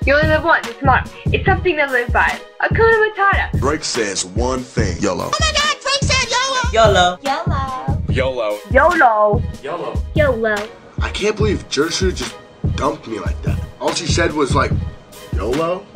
You only live once, it's smart. It's something to live by. Hakuna Matata. Drake says one thing. YOLO. Oh my God, Drake said YOLO. YOLO. YOLO. YOLO. YOLO. YOLO. I can't believe Gertrude just dumped me like that. All she said was like, YOLO?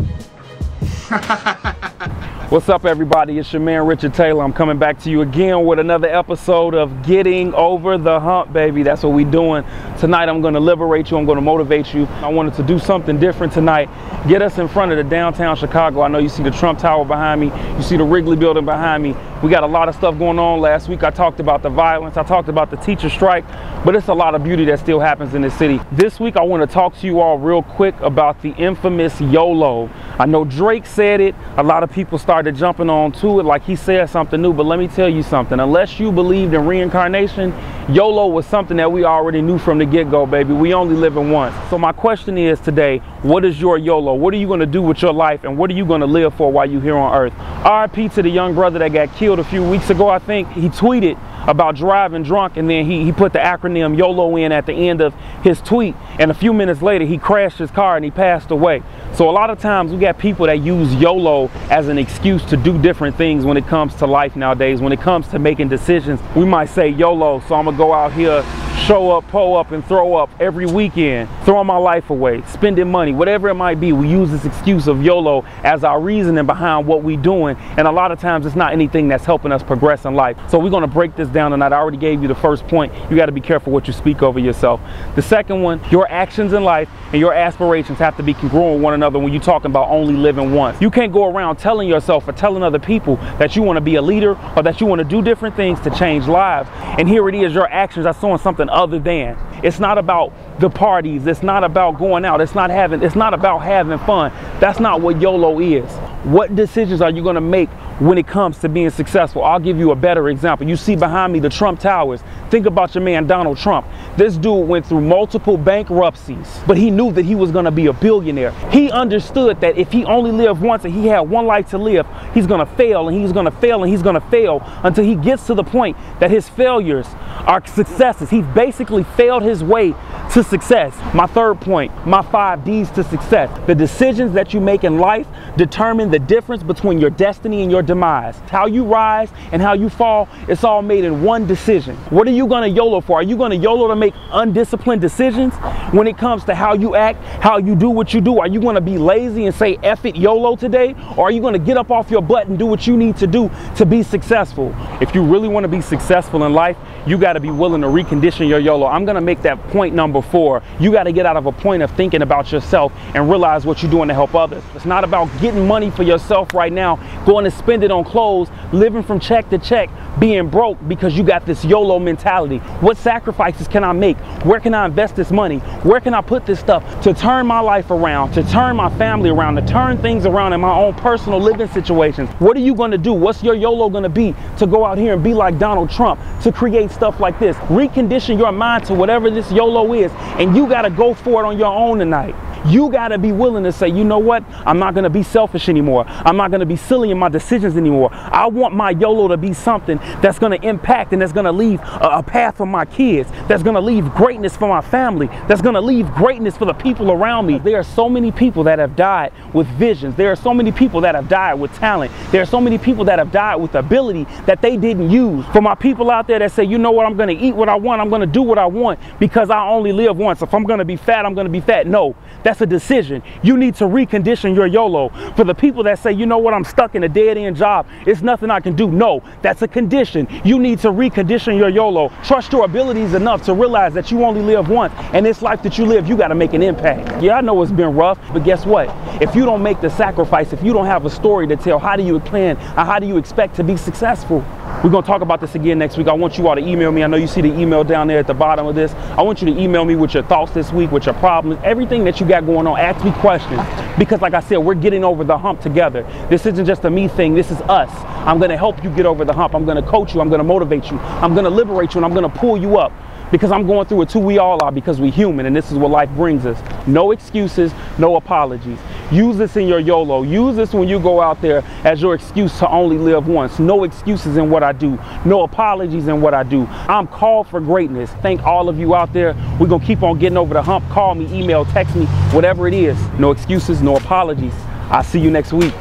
What's up, everybody? It's your man Richard Taylor. I'm coming back to you again with another episode of Getting Over the Hump, baby. That's what we're doing. Tonight I'm going to liberate you. I'm going to motivate you. I wanted to do something different tonight. Get us in front of the downtown Chicago. I know you see the Trump Tower behind me. You see the Wrigley Building behind me. We got a lot of stuff going on. Last week I talked about the violence. I talked about the teacher strike, but it's a lot of beauty that still happens in this city. This week I want to talk to you all real quick about the infamous YOLO. I know Drake said it. A lot of people started jumping on to it like he said something new, but let me tell you something. Unless you believed in reincarnation, YOLO was something that we already knew from the get-go, baby. We only live in once. So my question is today, what is your YOLO? What are you going to do with your life, and what are you going to live for while you're here on earth? RIP to the young brother that got killed a few weeks ago, I think. He tweeted about driving drunk, and then he put the acronym YOLO in at the end of his tweet, and a few minutes later he crashed his car and he passed away. So a lot of times we got people that use YOLO as an excuse to do different things when it comes to life nowadays. When it comes to making decisions, we might say YOLO, so I'm gonna go out here, show up, pull up, and throw up every weekend, throwing my life away, spending money, whatever it might be. We use this excuse of YOLO as our reasoning behind what we're doing, and a lot of times it's not anything that's helping us progress in life. So we're gonna break this down tonight. I already gave you the first point. You gotta be careful what you speak over yourself. The second one, your actions in life and your aspirations have to be congruent with one another when you're talking about only living once. You can't go around telling yourself or telling other people that you wanna be a leader or that you wanna do different things to change lives. And here it is, your actions are showing something other than. It's not about the parties. It's not about going out. It's not about having fun. That's not what YOLO is. What decisions are you going to make when it comes to being successful? I'll give you a better example. You see behind me the Trump Towers. Think about your man Donald Trump. This dude went through multiple bankruptcies, but he knew that he was going to be a billionaire. He understood that if he only lived once and he had one life to live, he's going to fail and he's going to fail and he's going to fail until he gets to the point that his failures are successes. He's basically failed his way to success. My third point, my 5 D's to success. The decisions that you make in life determine the difference between your destiny and your demise. How you rise and how you fall, it's all made in one decision. What are you going to YOLO for? Are you going to YOLO to make undisciplined decisions when it comes to how you act, how you do what you do? Are you going to be lazy and say F it YOLO today? Or are you going to get up off your butt and do what you need to do to be successful? If you really want to be successful in life, you got to be willing to recondition your YOLO. I'm going to make that point number 4. You got to get out of a point of thinking about yourself and realize what you're doing to help others. It's not about getting money for yourself right now, going to spend it on clothes, living from check to check, being broke because you got this YOLO mentality. What sacrifices can I make? Where can I invest this money? Where can I put this stuff to turn my life around, to turn my family around, to turn things around in my own personal living situations? What are you going to do? What's your YOLO going to be to go out here and be like Donald Trump, to create stuff like this? Recondition your mind to whatever this YOLO is, and you got to go for it on your own tonight. You got to be willing to say, you know what? I'm not going to be selfish anymore. I'm not going to be silly in my decisions anymore. I want my YOLO to be something that's going to impact and that's going to leave a path for my kids, that's going to leave greatness for my family, that's going to leave greatness for the people around me. There are so many people that have died with visions. There are so many people that have died with talent. There are so many people that have died with ability that they didn't use. For my people out there that say, you know what? I'm going to eat what I want. I'm going to do what I want because I only live once. If I'm going to be fat, I'm going to be fat. No. That's a decision. You need to recondition your YOLO. For the people that say, you know what, I'm stuck in a dead-end job, it's nothing I can do. No, that's a condition. You need to recondition your YOLO. Trust your abilities enough to realize that you only live once, and this life that you live, you got to make an impact. Yeah, I know it's been rough, but guess what? If you don't make the sacrifice, if you don't have a story to tell, how do you plan, or how do you expect to be successful? We're going to talk about this again next week. I want you all to email me. I know you see the email down there at the bottom of this. I want you to email me with your thoughts this week, with your problems, everything that you got going on. Ask me questions, because like I said, we're getting over the hump together. This isn't just a me thing. This is us. I'm going to help you get over the hump. I'm going to coach you. I'm going to motivate you. I'm going to liberate you, and I'm going to pull you up. because I'm going through it too. We all are, because we're human, and this is what life brings us. No excuses, no apologies. Use this in your YOLO. Use this when you go out there as your excuse to only live once. No excuses in what I do. No apologies in what I do. I'm called for greatness. Thank all of you out there. We're going to keep on getting over the hump. Call me, email, text me, whatever it is. No excuses, no apologies. I'll see you next week.